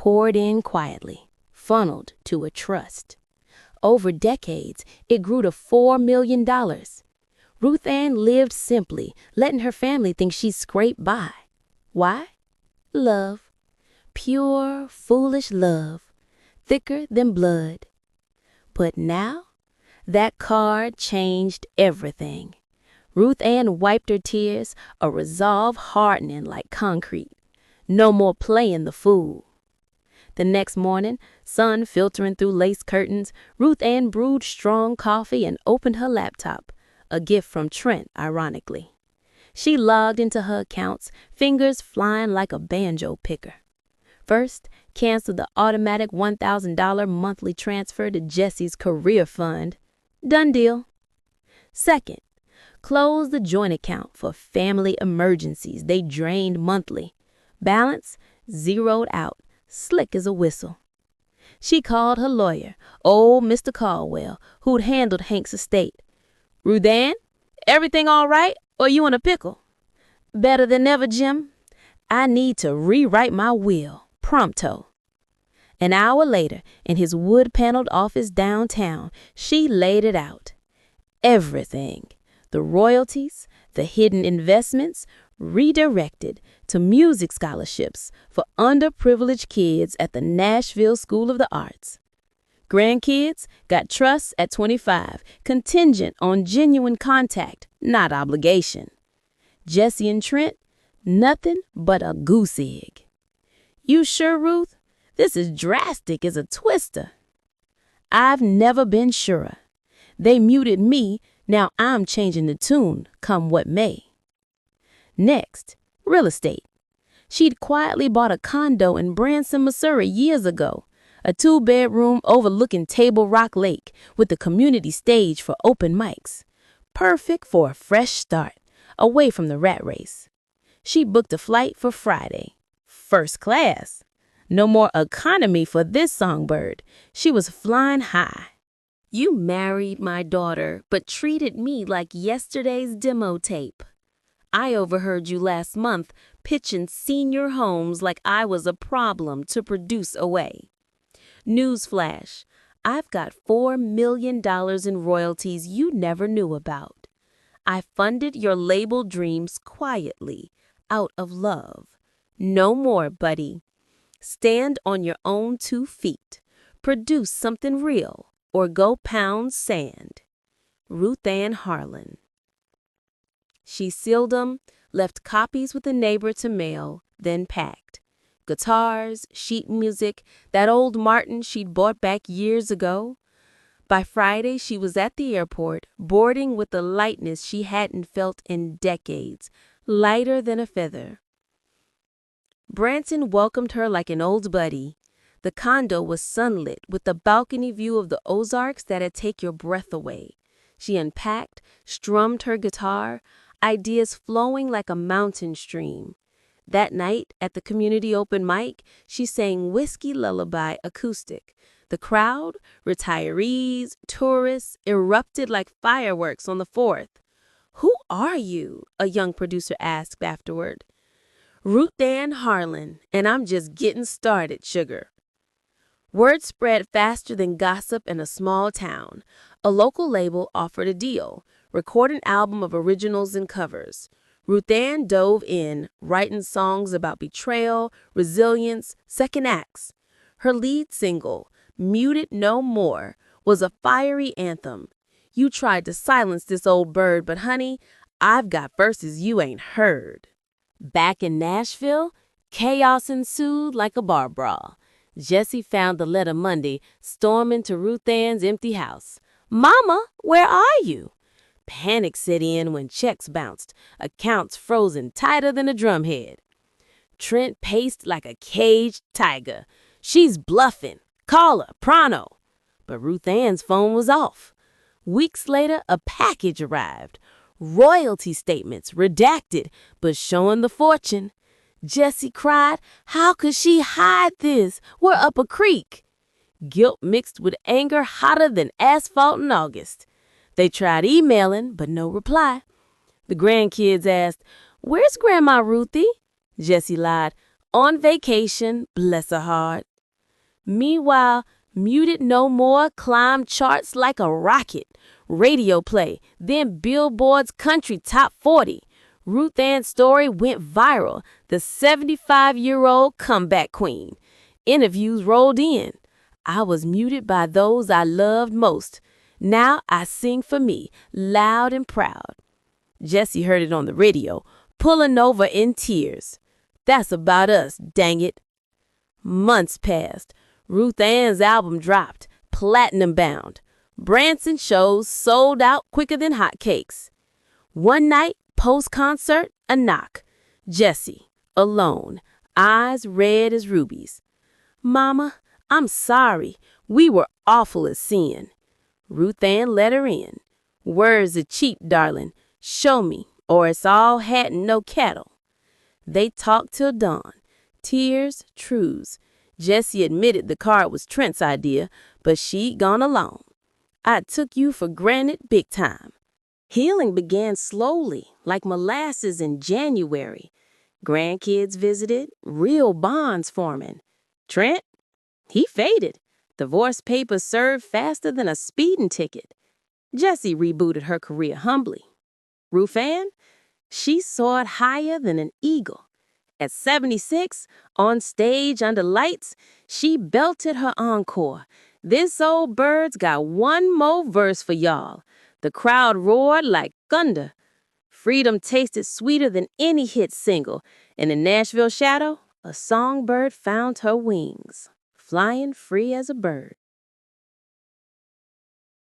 poured in quietly, funneled to a trust. Over decades, it grew to $4 million. Ruth Ann lived simply, letting her family think she scraped by. Why? Love. Pure, foolish love, thicker than blood. But now, that card changed everything. Ruth Ann wiped her tears, a resolve hardening like concrete. No more playing the fool. The next morning, sun filtering through lace curtains, Ruth Ann brewed strong coffee and opened her laptop, a gift from Trent, ironically. She logged into her accounts, fingers flying like a banjo picker. First, canceled the automatic $1,000 monthly transfer to Jesse's career fund. Done deal. Second, closed the joint account for family emergencies they drained monthly. Balance zeroed out, slick as a whistle. She called her lawyer, old Mr. Caldwell, who'd handled Hank's estate. "Ruth Ann, everything all right, or you in a pickle?" "Better than ever, Jim. I need to rewrite my will, prompto." An hour later, in his wood-paneled office downtown, she laid it out. Everything. The royalties, the hidden investments, redirected to music scholarships for underprivileged kids at the Nashville School of the Arts. Grandkids got trusts at 25, contingent on genuine contact, not obligation. Jesse and Trent, nothing but a goose egg. "You sure, Ruth? This is drastic as a twister." "I've never been surer. They muted me, now I'm changing the tune, come what may." Next, real estate. She'd quietly bought a condo in Branson, Missouri years ago, a 2-bedroom overlooking Table Rock Lake with a community stage for open mics. Perfect for a fresh start, away from the rat race. She booked a flight for Friday. First class. No more economy for this Songbird. She was flying high. "You married my daughter, but treated me like yesterday's demo tape. I overheard you last month pitching senior homes like I was a problem to produce away. Newsflash, I've got $4 million in royalties you never knew about. I funded your label dreams quietly, out of love. No more, buddy. Stand on your own 2 feet. Produce something real, or go pound sand." Ruth Ann Harlan. She sealed them, left copies with a neighbor to mail, then packed. Guitars, sheet music, that old Martin she'd bought back years ago. By Friday, she was at the airport, boarding with a lightness she hadn't felt in decades, lighter than a feather. Branson welcomed her like an old buddy. The condo was sunlit with a balcony view of the Ozarks that'd take your breath away. She unpacked, strummed her guitar, ideas flowing like a mountain stream. That night, at the community open mic, she sang Whiskey Lullaby acoustic. The crowd, retirees, tourists, erupted like fireworks on the 4th. "Who are you?" a young producer asked afterward. "Ruth Ann Harlan, and I'm just getting started, sugar." Word spread faster than gossip in a small town. A local label offered a deal, record an album of originals and covers. Ruth Ann dove in, writing songs about betrayal, resilience, second acts. Her lead single, Muted No More, was a fiery anthem. "You tried to silence this old bird, but honey, I've got verses you ain't heard." Back in Nashville, chaos ensued like a bar brawl. Jesse found the letter Monday, storming to Ruth Ann's empty house. "Mama, where are you?" Panic set in when checks bounced, accounts frozen tighter than a drumhead. Trent paced like a caged tiger. "She's bluffing. Call her, pronto." But Ruth Ann's phone was off. Weeks later, a package arrived. Royalty statements, redacted, but showing the fortune. Jesse cried, "How could she hide this? We're up a creek." Guilt mixed with anger hotter than asphalt in August. They tried emailing, but no reply. The grandkids asked, "Where's Grandma Ruthie?" Jesse lied, "On vacation, bless her heart." Meanwhile, Muted No More climbed charts like a rocket. Radio play, then Billboard's Country Top 40. Ruth Ann's story went viral, the 75-year-old comeback queen. Interviews rolled in. I was muted by those I loved most. Now I sing for me, loud and proud. Jesse heard it on the radio, pulling over in tears. That's about us, dang it. Months passed. Ruth Ann's album dropped, platinum bound. Branson shows sold out quicker than hotcakes. One night, post-concert, a knock. Jesse, alone, eyes red as rubies. Mama, I'm sorry. We were awful at sin. Ruth Ann let her in. Words are cheap, darling. Show me, or it's all hat and no cattle. They talked till dawn. Tears, truths. Jessie admitted the card was Trent's idea, but she'd gone along. I took you for granted big time. Healing began slowly, like molasses in January. Grandkids visited, real bonds forming. Trent? He faded. Divorce papers served faster than a speeding ticket. Jessie rebooted her career humbly. Ruth Ann? She soared higher than an eagle. At 76, on stage under lights, she belted her encore. This old bird's got one more verse for y'all. The crowd roared like thunder. Freedom tasted sweeter than any hit single. And in Nashville shadow, a songbird found her wings, flying free as a bird.